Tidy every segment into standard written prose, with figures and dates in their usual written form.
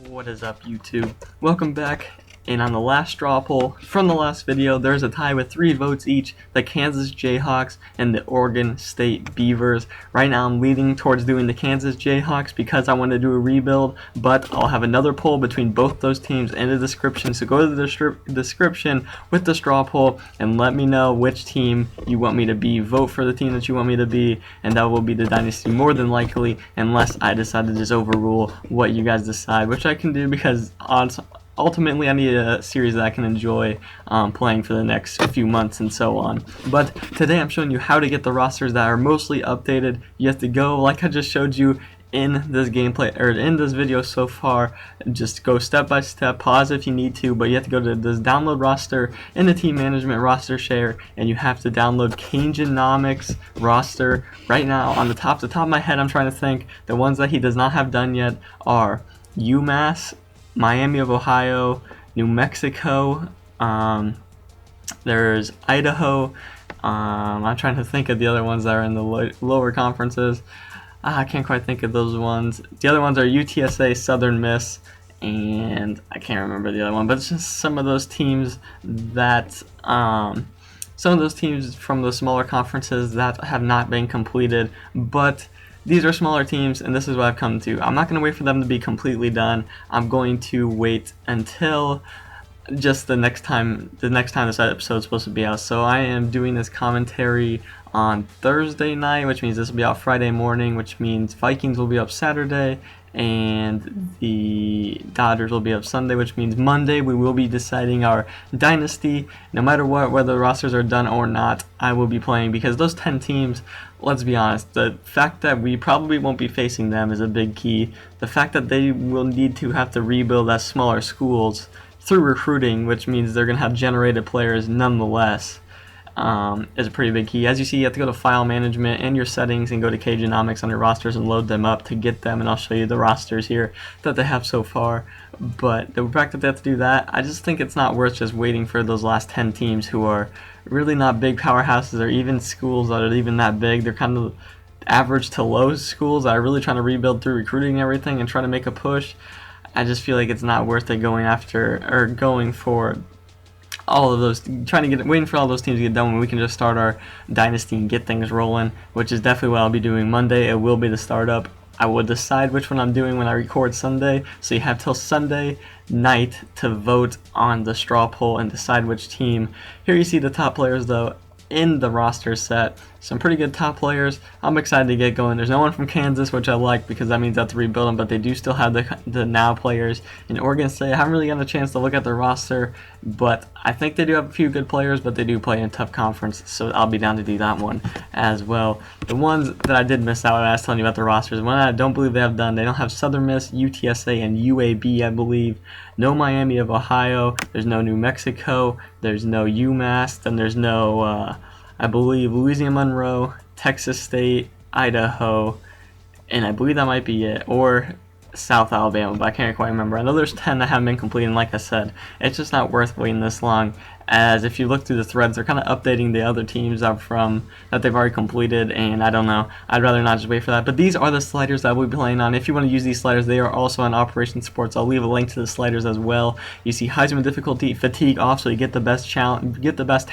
What is up, YouTube? Welcome back. And on the last straw poll from the last video, there's a tie with 3 votes each: the Kansas Jayhawks and the Oregon State Beavers. Right now I'm leaning towards doing the Kansas Jayhawks because I want to do a rebuild, but I'll have another poll between both those teams in the description, so go to the description with the straw poll and let me know which team you want me to be. Vote for the team that you want me to be, and that will be the Dynasty more than likely, unless I decide to just overrule what you guys decide, which I can do because ultimately I need a series that I can enjoy playing for the next few months and so on. But today I'm showing you how to get the rosters that are mostly updated. You have to go, like I just showed you in this gameplay, or in this video so far, just go step by step, pause if you need to, but you have to go to this download roster in the team management roster share, and you have to download Kangenomics roster. Right now, on the top of my head, I'm trying to think, the ones that he does not have done yet are UMass, Miami of Ohio, New Mexico, there's Idaho. I'm trying to think of the other ones that are in the lower conferences. I can't quite think of those ones. The other ones are UTSA, Southern Miss, and I can't remember the other one. But it's just some of those teams that from the smaller conferences that have not been completed, but these are smaller teams, and this is what I've come to. I'm not going to wait for them to be completely done. I'm going to wait until just the next time this episode is supposed to be out. So I am doing this commentary on Thursday night, which means this will be out Friday morning, which means Vikings will be up Saturday, and the Dodgers will be up Sunday, which means Monday we will be deciding our Dynasty. No matter what, whether the rosters are done or not, I will be playing, because those 10 teams, let's be honest, the fact that we probably won't be facing them is a big key. The fact that they will need to have to rebuild as smaller schools through recruiting, which means they're going to have generated players nonetheless, is a pretty big key. As you see, you have to go to File Management and your settings and go to Kangenomics on your rosters and load them up to get them, and I'll show you the rosters here that they have so far. But the fact that they have to do that, I just think it's not worth just waiting for those last 10 teams who are really not big powerhouses or even schools that are even that big. They're kind of average to low schools that are really trying to rebuild through recruiting and everything and trying to make a push. I just feel like it's not worth it going for all of those, waiting for all those teams to get done when we can just start our Dynasty and get things rolling, which is definitely what I'll be doing Monday. It will be the startup. I will decide which one I'm doing when I record Sunday, so you have till Sunday night to vote on the straw poll and decide which team. Here you see the top players though in the roster set. Some pretty good top players. I'm excited to get going. There's no one from Kansas, which I like because that means I have to rebuild them, but they do still have the now players. In Oregon State, I haven't really gotten a chance to look at their roster, but I think they do have a few good players, but they do play in a tough conference, so I'll be down to do that one as well. The ones that I did miss out when I was telling you about the rosters, one I don't believe they have done, they don't have Southern Miss, UTSA, and UAB, I believe. No Miami of Ohio. There's no New Mexico. There's no UMass. Then there's no I believe Louisiana Monroe, Texas State, Idaho, and I believe that might be it, or South Alabama, but I can't quite remember. I know there's 10 that haven't been completed, and like I said, it's just not worth waiting this long, as if you look through the threads, they're kind of updating the other teams up from that they've already completed, and I don't know. I'd rather not just wait for that. But these are the sliders that we'll be playing on. If you want to use these sliders, they are also on Operation Sports. I'll leave a link to the sliders as well. You see Heisman difficulty, fatigue off, so you get the best talent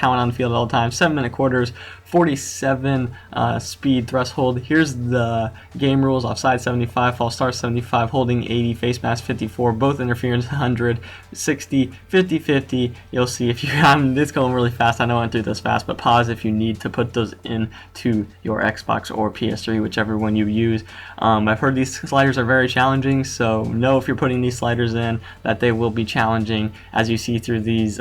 on the field at all times. 7-minute quarters, 47 speed threshold. Here's the game rules: offside 75, false start 75, holding 80, face mask 54, both interference 100, 60, 50-50. You'll see if you it's going really fast. I know I went through this fast, but pause if you need to put those into your Xbox or PS3, whichever one you use. I've heard these sliders are very challenging, so know if you're putting these sliders in that they will be challenging. As you see through these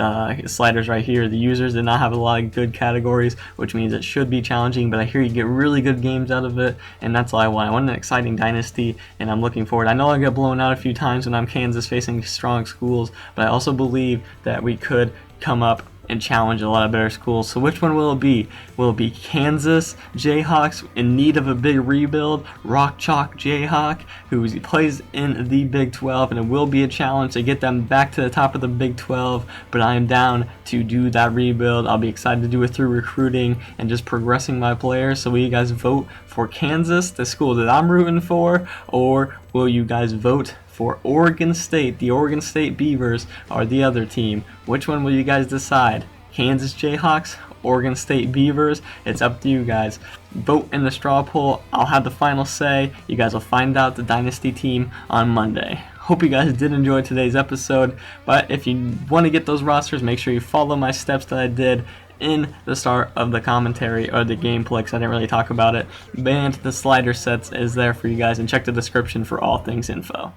sliders right here, the users did not have a lot of good categories, which means it should be challenging, but I hear you get really good games out of it, and that's all I want. I want an exciting Dynasty, and I'm looking forward. I know I get blown out a few times when I'm Kansas facing strong schools, but I also believe that we could come up and challenge a lot of better schools. So which one will it be? Will it be Kansas Jayhawks in need of a big rebuild, Rock Chalk Jayhawk, who plays in the Big 12, and it will be a challenge to get them back to the top of the Big 12, but I am down to do that rebuild. I'll be excited to do it through recruiting and just progressing my players. So will you guys vote for Kansas, the school that I'm rooting for, or will you guys vote for Oregon State. The Oregon State Beavers are the other team. Which one will you guys decide? Kansas Jayhawks, Oregon State Beavers? It's up to you guys. Vote in the straw poll. I'll have the final say. You guys will find out the Dynasty team on Monday. Hope you guys did enjoy today's episode, but if you want to get those rosters, make sure you follow my steps that I did in the start of the commentary or the gameplay, because I didn't really talk about it. And the slider sets is there for you guys, and check the description for all things info.